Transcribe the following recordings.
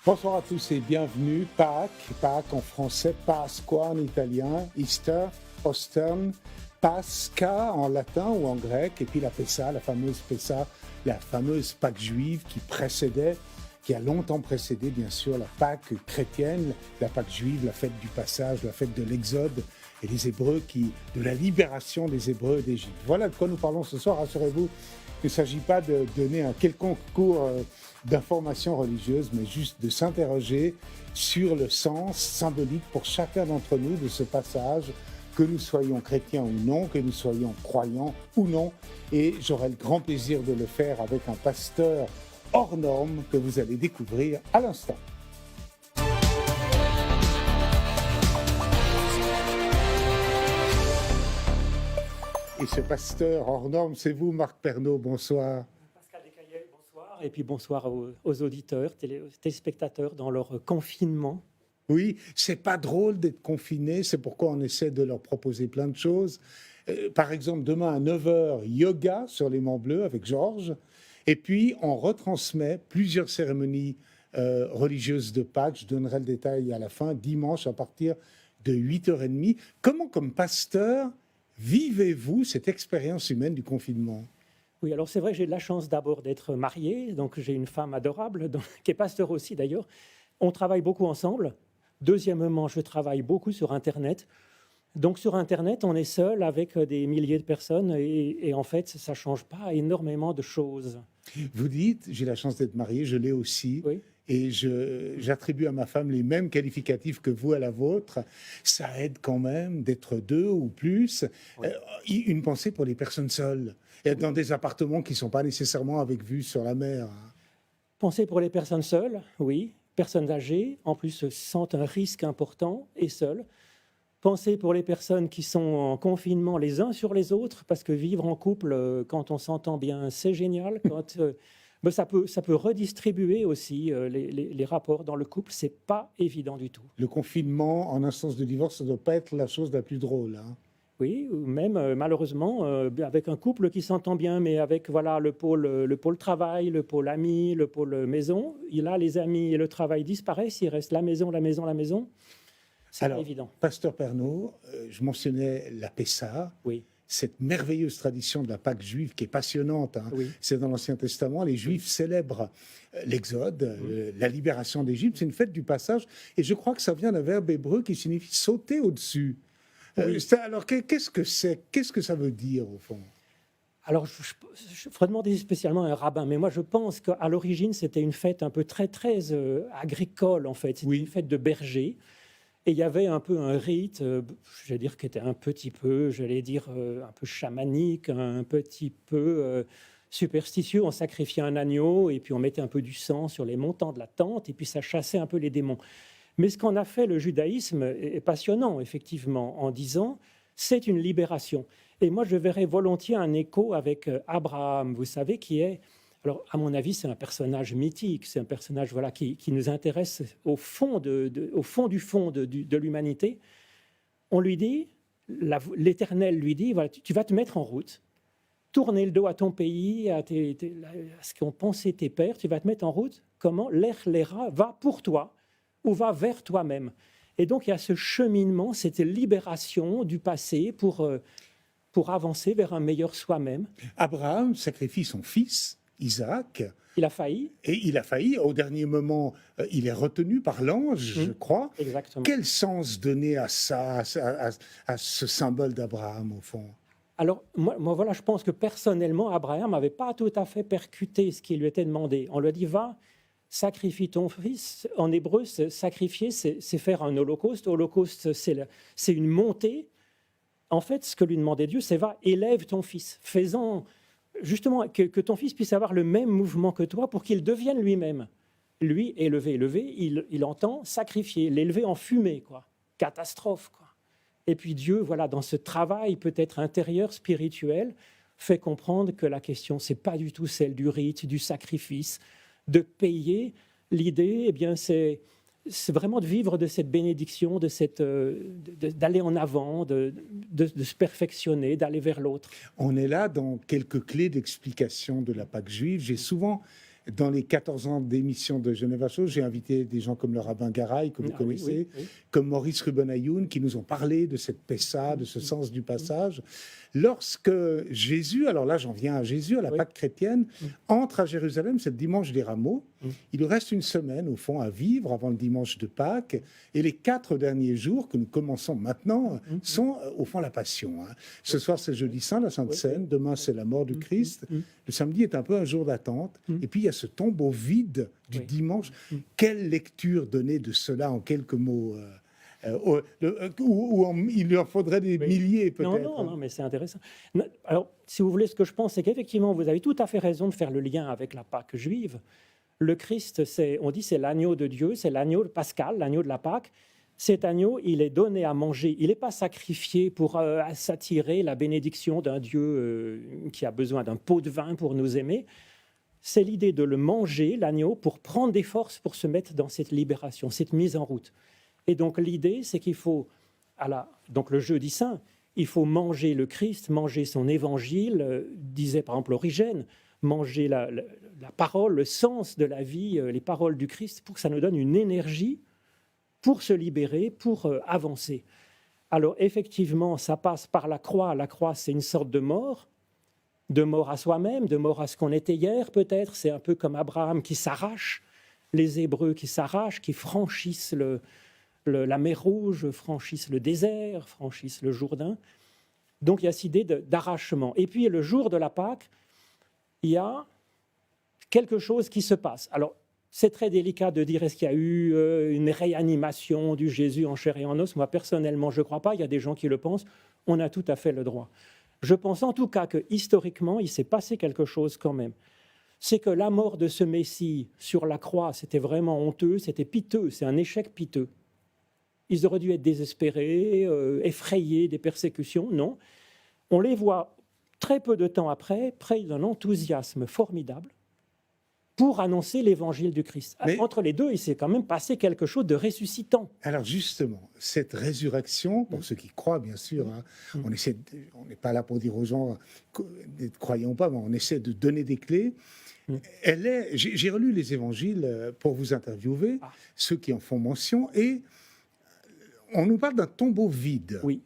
Bonsoir à tous et bienvenue. Pâques en français, Pasqua en italien, Easter, Ostern, Pascha en latin ou en grec, et puis la Pessa, la fameuse Pâque juive qui a longtemps précédé bien sûr la Pâque chrétienne, la Pâque juive, la fête du passage, la fête de l'Exode et les Hébreux de la libération des Hébreux d'Égypte. Voilà de quoi nous parlons ce soir, rassurez-vous. Il ne s'agit pas de donner un quelconque cours d'information religieuse, mais juste de s'interroger sur le sens symbolique pour chacun d'entre nous de ce passage, que nous soyons chrétiens ou non, que nous soyons croyants ou non. Et j'aurai le grand plaisir de le faire avec un pasteur hors norme que vous allez découvrir à l'instant. Et ce pasteur hors norme, c'est vous, Marc Pernaut. Bonsoir. Pascal Descaillels, bonsoir. Et puis bonsoir aux auditeurs, téléspectateurs dans leur confinement. Oui, c'est pas drôle d'être confiné, c'est pourquoi on essaie de leur proposer plein de choses. Par exemple, demain à 9h, yoga sur les Monts Bleus avec Georges. Et puis, on retransmet plusieurs cérémonies religieuses de Pâques. Je donnerai le détail à la fin, dimanche à partir de 8h30. Comment, comme pasteur, vivez-vous cette expérience humaine du confinement ? Oui, alors c'est vrai, j'ai de la chance d'abord d'être marié, donc j'ai une femme adorable, qui est pasteur aussi d'ailleurs. On travaille beaucoup ensemble. Deuxièmement, je travaille beaucoup sur Internet. Donc sur Internet, on est seul avec des milliers de personnes et en fait, ça ne change pas énormément de choses. Vous dites, j'ai la chance d'être marié, je l'ai aussi. Oui. Et j'attribue à ma femme les mêmes qualificatifs que vous à la vôtre. Ça aide quand même d'être deux ou plus. Oui. Une pensée pour les personnes seules, et dans des appartements qui ne sont pas nécessairement avec vue sur la mer. Penser pour les personnes seules, oui. Personnes âgées, en plus, sentent un risque important et seules. Penser pour les personnes qui sont en confinement les uns sur les autres, parce que vivre en couple, quand on s'entend bien, c'est génial. Ça peut redistribuer aussi les rapports dans le couple, c'est pas évident du tout. Le confinement en instance de divorce, ça ne doit pas être la chose la plus drôle. Hein. Oui, ou même malheureusement, avec un couple qui s'entend bien, mais avec voilà, le pôle travail, le pôle amis, le pôle maison, là, les amis et le travail disparaissent, il reste la maison, la maison, la maison. C'est pas évident. Pasteur Pernaut, je mentionnais la Pessa. Oui. Cette merveilleuse tradition de la Pâque juive qui est passionnante. Hein. Oui. C'est dans l'Ancien Testament, les Juifs célèbrent l'Exode, la libération d'Égypte. C'est une fête du passage. Et je crois que ça vient d'un verbe hébreu qui signifie sauter au-dessus. Oui. Alors, qu'est-ce que c'est ? Qu'est-ce que ça veut dire, au fond ? Alors, je ferais demander spécialement à un rabbin, mais moi, je pense qu'à l'origine, c'était une fête un peu très agricole, en fait. C'était une fête de berger. Et il y avait un peu un rite, j'allais dire, qui était un petit peu, un peu chamanique, un petit peu superstitieux. On sacrifiait un agneau et puis on mettait un peu du sang sur les montants de la tente et puis ça chassait un peu les démons. Mais ce qu'en a fait le judaïsme est passionnant, effectivement, en disant c'est une libération. Et moi, je verrais volontiers un écho avec Abraham, vous savez, qui est... Alors, à mon avis, c'est un personnage mythique, c'est un personnage voilà, qui nous intéresse au fond de l'humanité. On lui dit, l'Éternel lui dit, voilà, tu vas te mettre en route, tourner le dos à ton pays, à ce qu'ont pensé tes pères, tu vas te mettre en route. Comment ? L'Era va pour toi ou va vers toi-même. Et donc, il y a ce cheminement, cette libération du passé pour avancer vers un meilleur soi-même. Abraham sacrifie son fils, Isaac. Il a failli. Et il a failli. Au dernier moment, il est retenu par l'ange, je crois. Exactement. Quel sens donner à ça, à ce symbole d'Abraham, au fond ? Alors, moi, voilà, je pense que personnellement, Abraham n'avait pas tout à fait percuté ce qui lui était demandé. On lui a dit, va, sacrifie ton fils. En hébreu, sacrifier, c'est faire un holocauste. Holocauste, c'est une montée. En fait, ce que lui demandait Dieu, c'est va, élève ton fils. Fais-en... Justement, que ton fils puisse avoir le même mouvement que toi pour qu'il devienne lui-même. Lui, élever, il entend sacrifier, l'élever en fumée, quoi. Catastrophe, quoi. Et puis Dieu, voilà, dans ce travail peut-être intérieur, spirituel, fait comprendre que la question, c'est pas du tout celle du rite, du sacrifice, de payer. L'idée, eh bien, c'est vraiment de vivre de cette bénédiction, d'aller en avant, de se perfectionner, d'aller vers l'autre. On est là dans quelques clés d'explication de la Pâque juive. J'ai souvent dans les 14 ans d'émission de Genève à Chaud, j'ai invité des gens comme le rabbin Garay, que vous connaissez, comme Maurice Ruben-Ayoun, qui nous ont parlé de cette Pessa, de ce sens du passage. Lorsque Jésus, alors là j'en viens à Jésus, à la Pâque chrétienne, entre à Jérusalem, c'est le dimanche des Rameaux. Il lui reste une semaine, au fond, à vivre avant le dimanche de Pâques. Et les 4 derniers jours que nous commençons maintenant sont, au fond, la Passion. Ce soir, c'est jeudi saint, la Sainte Seine. Demain, c'est la mort du Christ. Le samedi est un peu un jour d'attente. Et puis, il y a ce tombeau vide du dimanche. Quelle lecture donner de cela en quelques mots il lui en faudrait des milliers, peut-être. Non, mais c'est intéressant. Alors, si vous voulez, ce que je pense, c'est qu'effectivement, vous avez tout à fait raison de faire le lien avec la Pâque juive. Le Christ, on dit c'est l'agneau de Dieu, c'est l'agneau pascal, l'agneau de la Pâque. Cet agneau, il est donné à manger. Il n'est pas sacrifié pour s'attirer la bénédiction d'un Dieu qui a besoin d'un pot de vin pour nous aimer. C'est l'idée de le manger, l'agneau, pour prendre des forces pour se mettre dans cette libération, cette mise en route. Et donc l'idée, c'est qu'il faut, donc le jeudi saint, il faut manger le Christ, manger son évangile, disait par exemple Origène, manger la parole, le sens de la vie, les paroles du Christ, pour que ça nous donne une énergie pour se libérer, pour avancer. Alors effectivement, ça passe par la croix. La croix, c'est une sorte de mort à soi-même, de mort à ce qu'on était hier peut-être. C'est un peu comme Abraham qui s'arrache, les Hébreux qui s'arrachent, qui franchissent la mer Rouge, franchissent le désert, franchissent le Jourdain. Donc il y a cette idée d'arrachement. Et puis le jour de la Pâque, il y a quelque chose qui se passe. Alors c'est très délicat de dire est-ce qu'il y a eu une réanimation du Jésus en chair et en os. Moi personnellement je ne crois pas, il y a des gens qui le pensent, on a tout à fait le droit. Je pense en tout cas que historiquement il s'est passé quelque chose quand même. C'est que la mort de ce Messie sur la croix, c'était vraiment honteux, c'était piteux, c'est un échec piteux. Ils auraient dû être désespérés, effrayés des persécutions. Non. On les voit très peu de temps après, près d'un enthousiasme formidable pour annoncer l'évangile du Christ. Mais entre les deux, il s'est quand même passé quelque chose de ressuscitant. Alors justement, cette résurrection, pour ceux qui croient bien sûr, on n'est pas là pour dire aux gens ne croyons pas, mais on essaie de donner des clés. J'ai relu les évangiles pour vous interviewer, ceux qui en font mention, et on nous parle d'un tombeau vide. Oui.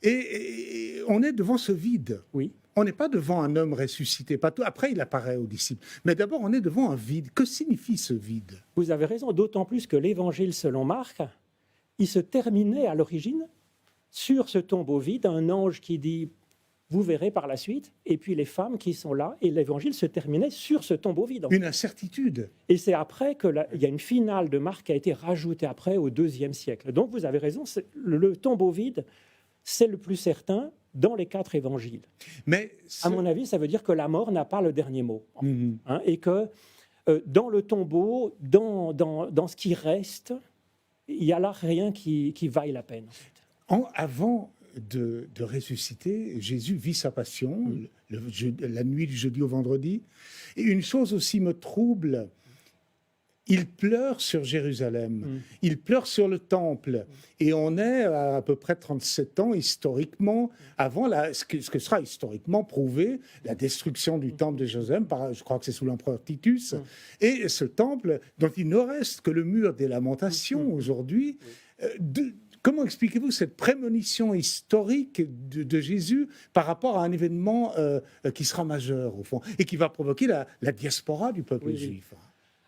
Et on est devant ce vide. Oui. On n'est pas devant un homme ressuscité. Après, il apparaît aux disciples. Mais d'abord, on est devant un vide. Que signifie ce vide ? Vous avez raison, d'autant plus que l'évangile selon Marc, il se terminait à l'origine sur ce tombeau vide, un ange qui dit « vous verrez par la suite », et puis les femmes qui sont là, et l'évangile se terminait sur ce tombeau vide. Une incertitude. Et c'est après qu'il y a une finale de Marc qui a été rajoutée après au IIe siècle. Donc vous avez raison, le tombeau vide, c'est le plus certain dans les 4 évangiles. Mais à mon avis, ça veut dire que la mort n'a pas le dernier mot. Et que dans le tombeau, dans ce qui reste, il n'y a là rien qui vaille la peine. En fait. Avant de ressusciter, Jésus vit sa passion, la nuit du jeudi au vendredi. Et une chose aussi me trouble, il pleure sur Jérusalem, il pleure sur le temple. Et on est à peu près 37 ans historiquement, avant ce que sera historiquement prouvé, la destruction du temple de Jérusalem, je crois que c'est sous l'empereur Titus. Et ce temple, dont il ne reste que le mur des lamentations aujourd'hui, comment expliquez-vous cette prémonition historique de Jésus par rapport à un événement qui sera majeur, au fond, et qui va provoquer la diaspora du peuple juif ?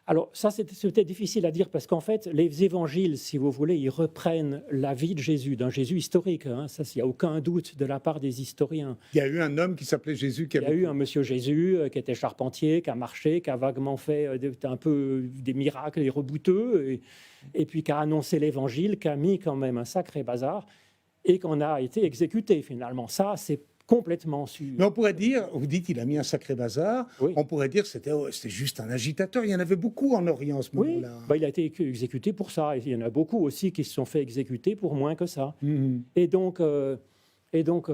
Alors ça, c'était difficile à dire parce qu'en fait, les évangiles, si vous voulez, ils reprennent la vie de Jésus, d'un Jésus historique. Ça, il n'y a aucun doute de la part des historiens. Il y a eu un homme qui s'appelait Jésus. Il y a eu un monsieur Jésus qui était charpentier, qui a marché, qui a vaguement fait un peu des miracles et rebouteux, et puis qui a annoncé l'évangile, qui a mis quand même un sacré bazar, et qu'on a été exécuté finalement. Ça, c'est complètement sûr. Mais on pourrait dire, vous dites qu'il a mis un sacré bazar, on pourrait dire que c'était juste un agitateur. Il y en avait beaucoup en Orient à ce moment-là. Il a été exécuté pour ça. Il y en a beaucoup aussi qui se sont fait exécuter pour moins que ça. Et donc,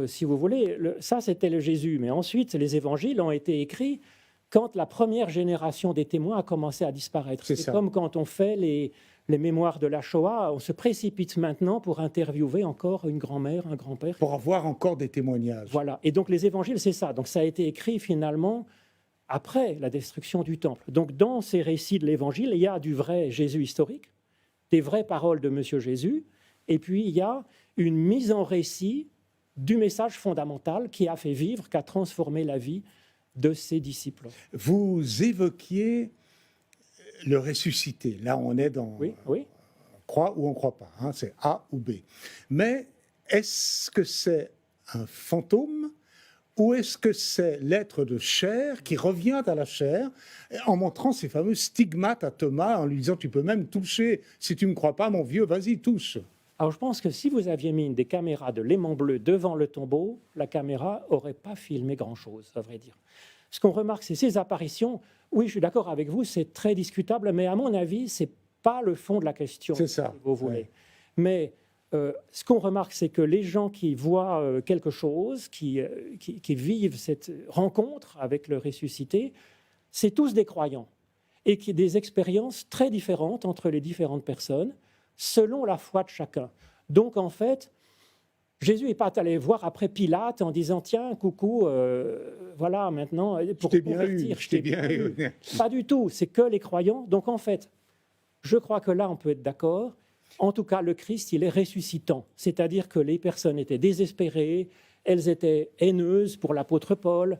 si vous voulez, ça c'était le Jésus. Mais ensuite, les évangiles ont été écrits quand la première génération des témoins a commencé à disparaître. C'est comme quand on fait les mémoires de la Shoah, on se précipite maintenant pour interviewer encore une grand-mère, un grand-père. Pour avoir encore des témoignages. Voilà. Et donc les évangiles, c'est ça. Donc ça a été écrit finalement après la destruction du temple. Donc dans ces récits de l'Évangile, il y a du vrai Jésus historique, des vraies paroles de Monsieur Jésus, et puis il y a une mise en récit du message fondamental qui a fait vivre, qui a transformé la vie de ses disciples. Vous évoquiez le ressuscité. Là, on est dans... Oui, oui. On croit ou on ne croit pas, hein, c'est A ou B. Mais est-ce que c'est un fantôme ou est-ce que c'est l'être de chair qui revient à la chair en montrant ces fameux stigmates à Thomas en lui disant « Tu peux même toucher, si tu ne me crois pas, mon vieux, vas-y, touche ». Alors je pense que si vous aviez mis des caméras de l'aimant bleu devant le tombeau, la caméra n'aurait pas filmé grand-chose, à vrai dire. Ce qu'on remarque, c'est ces apparitions. Oui, je suis d'accord avec vous, c'est très discutable, mais à mon avis, ce n'est pas le fond de la question, c'est ça, si vous voulez. Ouais. Mais ce qu'on remarque, c'est que les gens qui voient quelque chose, qui vivent cette rencontre avec le ressuscité, c'est tous des croyants et qui ont des expériences très différentes entre les différentes personnes, selon la foi de chacun. Donc, en fait, Jésus n'est pas allé voir après Pilate en disant « Tiens, coucou, voilà, maintenant, pour convertir, je t'ai bien eu. » Pas du tout, c'est que les croyants. Donc, en fait, je crois que là, on peut être d'accord. En tout cas, le Christ, il est ressuscitant. C'est-à-dire que les personnes étaient désespérées, elles étaient haineuses pour l'apôtre Paul,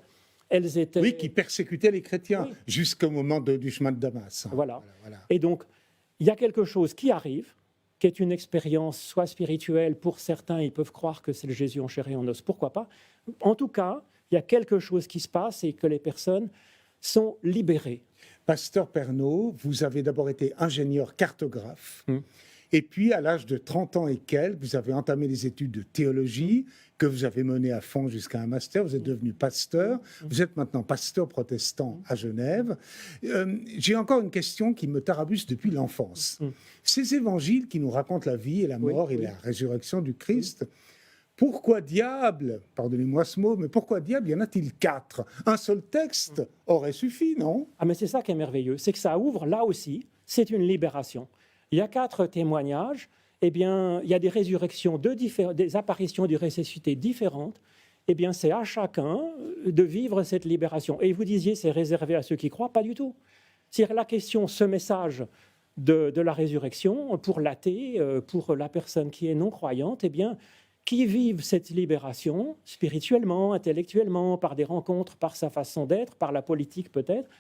elles étaient... Oui, qui persécutaient les chrétiens oui. Jusqu'au moment du chemin de Damas. Voilà. Et donc, il y a quelque chose qui arrive, qui est une expérience soit spirituelle, pour certains, ils peuvent croire que c'est le Jésus en chair et en os, pourquoi pas. En tout cas, il y a quelque chose qui se passe et que les personnes sont libérées. Pasteur Pernaut, vous avez d'abord été ingénieur cartographe, et puis à l'âge de 30 ans et quelques, vous avez entamé des études de théologie, que vous avez menées à fond jusqu'à un master, vous êtes devenu pasteur, vous êtes maintenant pasteur protestant à Genève. J'ai encore une question qui me tarabusse depuis l'enfance. Ces évangiles qui nous racontent la vie et la mort et la résurrection du Christ, pourquoi diable, pardonnez-moi ce mot, mais pourquoi diable y en a-t-il 4? Un seul texte aurait suffi, non? Ah, mais c'est ça qui est merveilleux, c'est que ça ouvre, là aussi, c'est une libération. Il y a 4 témoignages, eh bien, il y a des résurrections, des apparitions du ressuscité différentes. Eh bien, c'est à chacun de vivre cette libération. Et vous disiez, c'est réservé à ceux qui croient, pas du tout. C'est-à-dire la question, ce message de la résurrection, pour l'athée, pour la personne qui est non-croyante, eh bien, qui vivent cette libération spirituellement, intellectuellement, par des rencontres, par sa façon d'être, par la politique peut-être,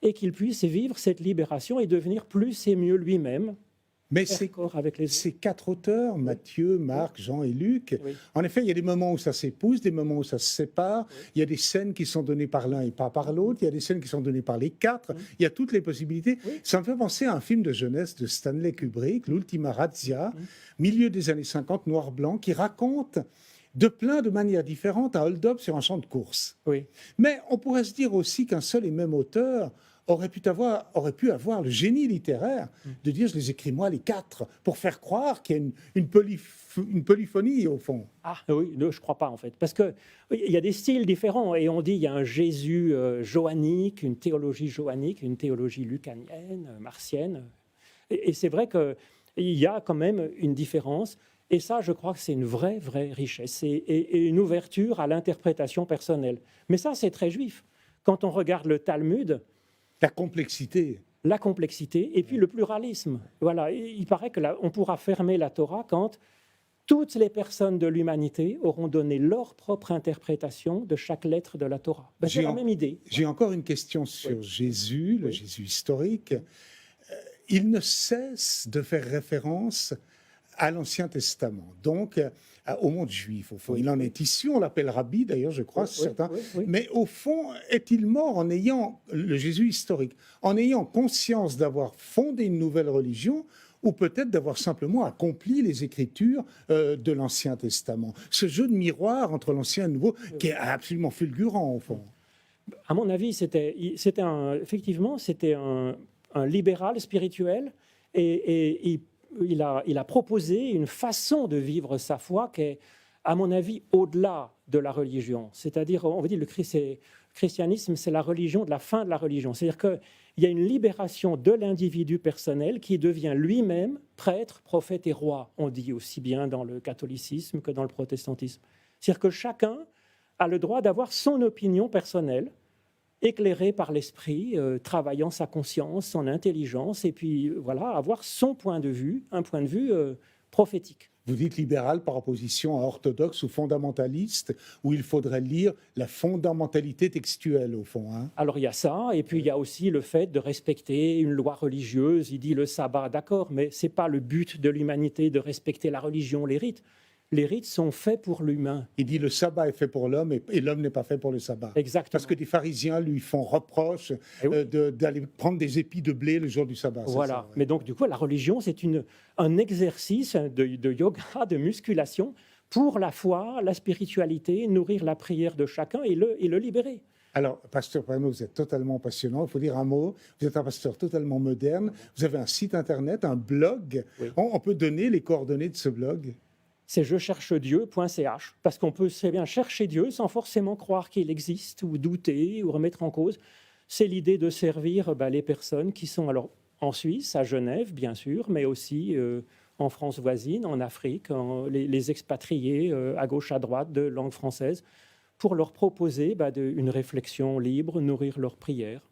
et qu'il puisse vivre cette libération et devenir plus et mieux lui-même. Mais ces 4 auteurs, Matthieu, Marc, Jean et Luc, en effet, il y a des moments où ça s'épouse, des moments où ça se sépare, il y a des scènes qui sont données par l'un et pas par l'autre, il y a des scènes qui sont données par les 4, il y a toutes les possibilités. Ça me fait penser à un film de jeunesse de Stanley Kubrick, L'Ultima Razzia, milieu des années 50, noir-blanc, qui raconte de plein de manières différentes un hold-up sur un champ de course. Mais on pourrait se dire aussi qu'un seul et même auteur aurait pu avoir le génie littéraire de dire « je les écris moi les 4 » pour faire croire qu'il y a une polyphonie au fond. Ah oui, je ne crois pas en fait. Parce qu'il y a des styles différents et on dit qu'il y a un Jésus joannique, une théologie joannique, une théologie lucanienne, martienne. Et c'est vrai qu'il y a quand même une différence. Et ça, je crois que c'est une vraie richesse et une ouverture à l'interprétation personnelle. Mais ça, c'est très juif. Quand on regarde le Talmud... La complexité. La complexité et puis le pluralisme. Voilà, il paraît qu'on pourra fermer la Torah quand toutes les personnes de l'humanité auront donné leur propre interprétation de chaque lettre de la Torah. C'est la même idée. J'ai encore une question sur Jésus, le Jésus historique. Il ne cesse de faire référence à l'Ancien Testament, donc au monde juif. Au fond. Il en est issu, on l'appelle Rabbi d'ailleurs, je crois, certains. Mais au fond, est-il mort en ayant, le Jésus historique, en ayant conscience d'avoir fondé une nouvelle religion ou peut-être d'avoir simplement accompli les Écritures de l'Ancien Testament? Ce jeu de miroir entre l'Ancien et le Nouveau qui est absolument fulgurant au fond. À mon avis, effectivement, c'était un libéral spirituel et il a proposé une façon de vivre sa foi qui est, à mon avis, au-delà de la religion. C'est-à-dire, on va dire, le christianisme, c'est la religion de la fin de la religion. C'est-à-dire qu'il y a une libération de l'individu personnel qui devient lui-même prêtre, prophète et roi. On dit aussi bien dans le catholicisme que dans le protestantisme. C'est-à-dire que chacun a le droit d'avoir son opinion personnelle éclairé par l'esprit, travaillant sa conscience, son intelligence, et puis voilà, avoir son point de vue, un point de vue prophétique. Vous dites libéral par opposition à orthodoxe ou fondamentaliste, où il faudrait lire la fondamentalité textuelle, au fond. Hein. Alors il y a ça, et puis il y a aussi le fait de respecter une loi religieuse. Il dit le sabbat, d'accord, mais ce n'est pas le but de l'humanité de respecter la religion, les rites. Les rites sont faits pour l'humain. Il dit le sabbat est fait pour l'homme et l'homme n'est pas fait pour le sabbat. Exactement. Parce que des pharisiens lui font reproche d'aller prendre des épis de blé le jour du sabbat. Voilà. Ça, ouais. Mais donc, du coup, la religion, c'est un exercice de yoga, de musculation pour la foi, la spiritualité, nourrir la prière de chacun et le libérer. Alors, pasteur Pernaut, vous êtes totalement passionnant. Il faut dire un mot. Vous êtes un pasteur totalement moderne. Vous avez un site internet, un blog. Oui. On peut donner les coordonnées de ce blog? C'est jecherchedieu.ch, parce qu'on peut très bien chercher Dieu sans forcément croire qu'il existe ou douter ou remettre en cause. C'est l'idée de servir les personnes qui sont alors en Suisse, à Genève bien sûr, mais aussi en France voisine, en Afrique, les expatriés à gauche, à droite de langue française, pour leur proposer une réflexion libre, nourrir leurs prières.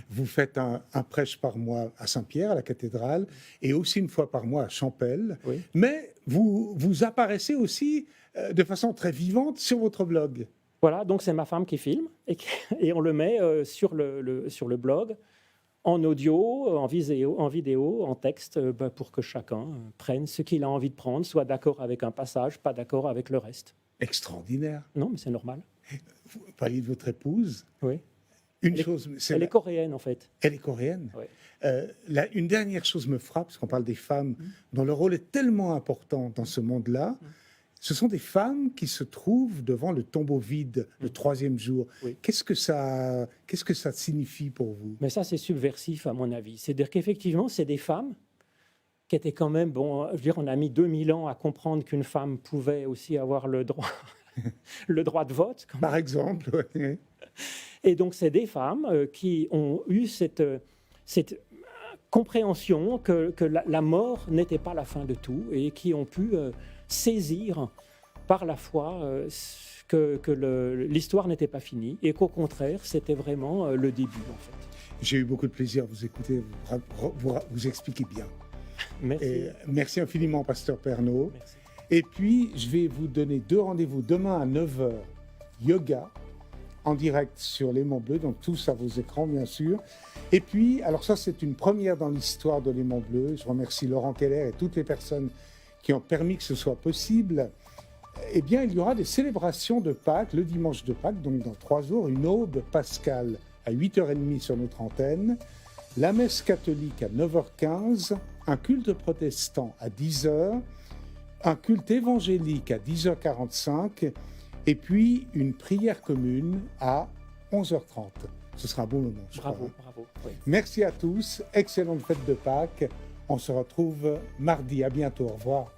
Vous faites un prêche par mois à Saint-Pierre, à la cathédrale, et aussi une fois par mois à Champel. Oui. Mais vous apparaissez aussi de façon très vivante sur votre blog. Voilà, donc c'est ma femme qui filme, et on le met sur le blog, en audio, en vidéo, en texte, pour que chacun prenne ce qu'il a envie de prendre, soit d'accord avec un passage, pas d'accord avec le reste. Extraordinaire. Non, mais c'est normal. Vous parliez de votre épouse. Oui. Elle est coréenne, en fait. Elle est coréenne. Oui. Une dernière chose me frappe, parce qu'on parle des femmes dont le rôle est tellement important dans ce monde-là. Ce sont des femmes qui se trouvent devant le tombeau vide le troisième jour. Oui. Qu'est-ce que ça signifie pour vous? Mais ça, c'est subversif, à mon avis. C'est-à-dire qu'effectivement, c'est des femmes qui étaient quand même... Bon, je veux dire, on a mis 2000 ans à comprendre qu'une femme pouvait aussi avoir le droit, le droit de vote. Par exemple, oui. Et donc, c'est des femmes qui ont eu cette compréhension que la mort n'était pas la fin de tout et qui ont pu saisir par la foi que l'histoire n'était pas finie et qu'au contraire, c'était vraiment le début, en fait. J'ai eu beaucoup de plaisir à vous écouter, vous expliquez bien. Merci. Et merci infiniment, pasteur Pernaut. Merci. Et puis, je vais vous donner 2 rendez-vous demain à 9h, yoga, en direct sur l'Aimant Bleu, donc tous à vos écrans, bien sûr. Et puis, alors ça, c'est une première dans l'histoire de l'Aimant Bleu. Je remercie Laurent Keller et toutes les personnes qui ont permis que ce soit possible. Eh bien, il y aura des célébrations de Pâques, le dimanche de Pâques, donc dans 3 jours, une aube pascale à 8h30 sur notre antenne, la messe catholique à 9h15, un culte protestant à 10h, un culte évangélique à 10h45, et puis une prière commune à 11h30. Ce sera un beau moment, je crois. Bravo. Oui. Merci à tous, excellente fête de Pâques. On se retrouve mardi. À bientôt, au revoir.